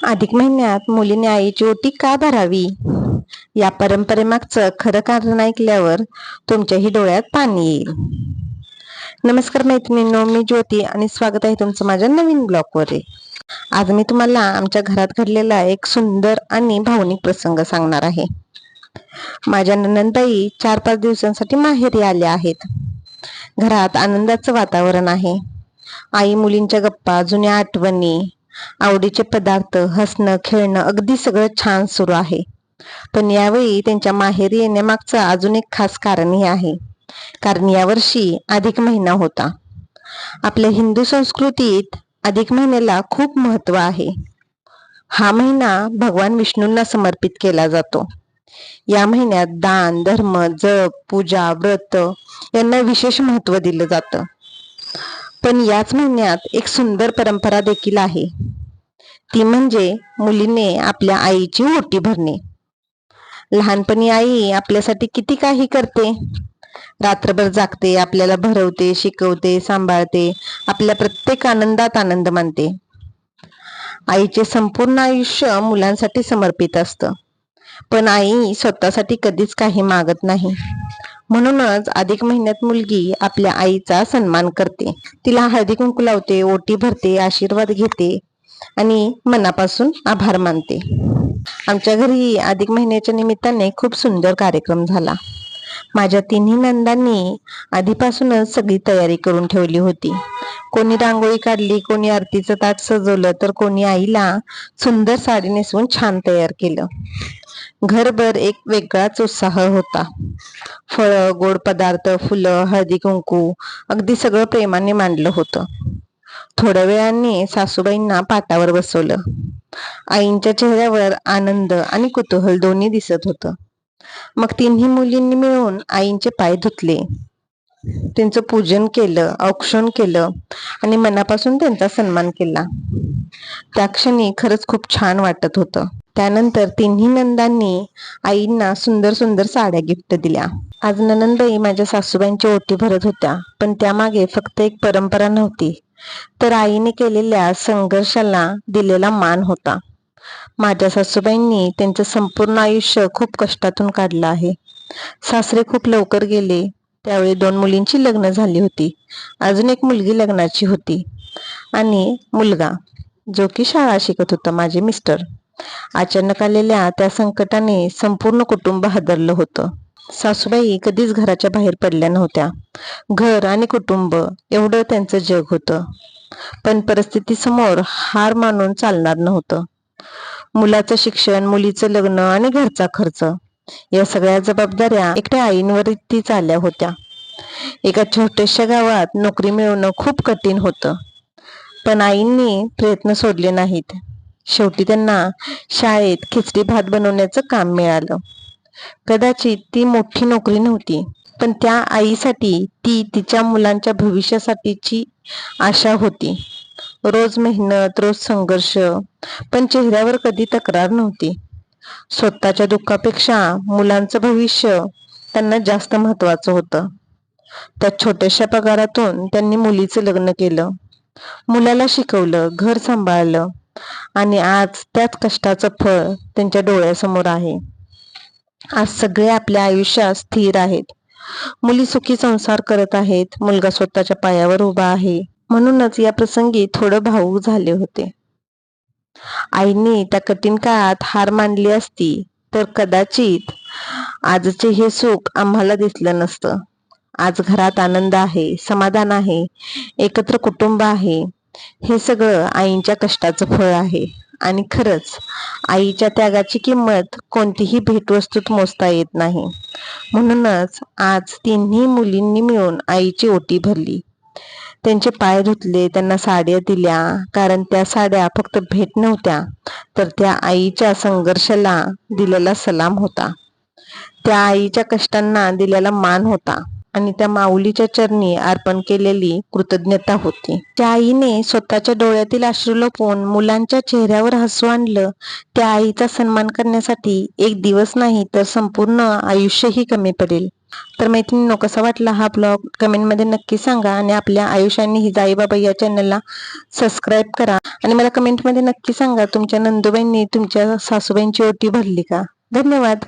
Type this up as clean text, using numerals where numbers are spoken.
अधिक महिन्यात मुलीने आईची ओटी का भरावी या परंपरेमागचं खरं कारण ऐकल्यावर तुमच्याही डोळ्यात पाणी येईल. नमस्कार मैत्रिणींनो, मी ज्योती आणि स्वागत आहे तुमचं माझ्या नवीन ब्लॉगवर. आज मी तुम्हाला आमच्या घरात घडलेला एक सुंदर आणि भावनिक प्रसंग सांगणार आहे. माझ्या नणंदबाई 4-5 दिवसांसाठी माहेरी आल्या आहेत. घरात आनंदाचं वातावरण आहे. आई मुलींच्या गप्पा, जुन्या आठवणी, आवडीचे पदार्थ, हसणं खेळणं अगदी सगळं छान सुरू आहे. पण यावेळी त्यांच्या माहेरी येण्यामागचं अजून एक खास कारणही आहे. कारण यावर्षी अधिक महिना होता. आपल्या हिंदू संस्कृतीत अधिक महिन्याला खूप महत्व आहे. हा महिना भगवान विष्णूंना समर्पित केला जातो. या महिन्यात दान, धर्म, जप, पूजा, व्रत यांना विशेष महत्व दिलं जातं. पण याच महिन्यात एक सुंदर परंपरा देखील आहे. ती म्हणजे मुलीने आपल्या आईची ओटी भरणे. लहानपणी आई आपल्यासाठी किती काही करते. रात्रभर जागते, आपल्याला भरवते, शिकवते, सांभाळते, आपल्या प्रत्येक आनंदात आनंद मानते. आईचे संपूर्ण आयुष्य मुलांसाठी समर्पित असतं. पण आई स्वतःसाठी कधीच काही मागत नाही. म्हणूनच अधिक महिन्यात मुलगी आपल्या आईचा सन्मान करते. तिला हळदी कुंकू लावते, ओटी भरते, आशीर्वाद घेते आणि मनापासून आभार मानते. आमच्या घरी अधिक महिन्याच्या निमित्ताने खूप सुंदर कार्यक्रम झाला. माझ्या तिन्ही नंदांनी आधीपासूनच सगळी तयारी करून ठेवली होती. कोणी रांगोळी काढली, कोणी आरतीचं ताट सजवलं, तर कोणी आईला सुंदर साडी नेसवून छान तयार केलं. घरभर एक वेगळाच उत्साह होता. फळं, गोड पदार्थ, फुलं, हळदी कुंकू अगदी सगळं प्रेमाने मांडलं होतं. थोड्या वेळाने सासूबाईंना पाटावर बसवलं. आईंच्या चेहऱ्यावर आनंद आणि कुतूहल दोन्ही दिसत होतं. मग तिन्ही मुलींनी मिळून आईंचे पाय धुतले, त्यांचं पूजन केलं, औक्षण केलं आणि मनापासून त्यांचा सन्मान केला. त्या क्षणी खरंच खूप छान वाटत होतं. त्यानंतर तिन्ही नंदांनी आईंना सुंदर सुंदर साड्या गिफ्ट दिल्या. आज नणंदबाई माझ्या सासूबाईंची ओटी भरत होत्या. पण त्यामागे फक्त एक परंपरा नव्हती, तर आईने केलेल्या संघर्षाला दिलेला मान होता. माझ्या सासूबाईंनी त्यांचं संपूर्ण आयुष्य खूप कष्टातून काढलं आहे. सासरे खूप लवकर गेले. त्यावेळी 2 मुलींची लग्न झाली होती. अजून एक मुलगी लग्नाची होती आणि मुलगा जो की शाळा शिकत होता, माझे मिस्टर. अचानक आलेल्या त्या संकटाने संपूर्ण कुटुंब हादरलं होतं. सासूबाई कधीच घराच्या बाहेर पडल्या नव्हत्या. घर आणि कुटुंब एवढं त्यांचं जग होतं. पण परिस्थितीसमोर हार मानून चालणार नव्हतं. मुलाचं शिक्षण, मुलीचं लग्न आणि घरचा खर्च या सगळ्या जबाबदाऱ्या एकट्या आईंवरतीच आल्या होत्या. एका छोट्याशा गावात नोकरी मिळवणं खूप कठीण होतं. पण आईंनी प्रयत्न सोडले नाहीत. शेवटी त्यांना शाळेत खिचडी भात बनवण्याचं काम मिळालं. कदाचित ती मोठी नोकरी नव्हती, पण त्या आईसाठी ती तिच्या मुलांच्या भविष्यासाठीची आशा होती. रोज मेहनत, रोज संघर्ष, पण चेहऱ्यावर कधी तक्रार नव्हती. स्वतःच्या दुःखापेक्षा मुलांचं भविष्य त्यांना जास्त महत्वाचं होतं. त्या छोट्याशा पगारातून त्यांनी मुलीचं लग्न केलं, मुलाला शिकवलं, घर सांभाळलं आणि आज त्याच कष्टाचं फळ त्यांच्या डोळ्यासमोर आहे. आज सगळे आपल्या आयुष्यात स्थिर आहेत. मुली सुखी संसार करत आहेत, मुलगा स्वतःच्या पायावर उभा आहे. म्हणूनच या प्रसंगी थोडं भावूक झाले होते. आईने त्या कठीण काळात हार मानली असती तर कदाचित आजचे हे सुख आम्हाला दिसलं नसतं. आज घरात आनंद आहे, समाधान आहे, एकत्र कुटुंब आहे. हे सगळं आईंच्या कष्टाचं फळ आहे. आणि खरंच आईच्या त्यागाची किंमत कोणतीही भेटवस्तूत मोजता येत नाही. म्हणूनच आज तिन्ही मुलींनी मिळून आईची ओटी भरली, त्यांचे पाय धुतले, त्यांना साड्या दिल्या. कारण त्या साड्या फक्त भेट नव्हत्या, तर त्या आईच्या संघर्षाला दिलेला सलाम होता, त्या आईच्या कष्टांना दिलेला मान होता आणि त्या माऊलीच्या चरणी अर्पण केलेली कृतज्ञता होती. त्या आईने स्वतःच्या डोळ्यातील अश्रू लपवून मुलांच्या चेहऱ्यावर हसू आणलं. त्या आईचा सन्मान करण्यासाठी एक दिवस नाही तर संपूर्ण आयुष्यही कमी पडेल. तर मैत्रिणींनो, कसा वाटला हा ब्लॉग कमेंटमध्ये नक्की सांगा आणि आपल्या आयुष्याने ही जाईबाबा या चॅनलला सबस्क्राईब करा आणि मला कमेंटमध्ये नक्की सांगा तुमच्या नंदुबाईंनी तुमच्या सासूबाईंची ओटी भरली का. धन्यवाद.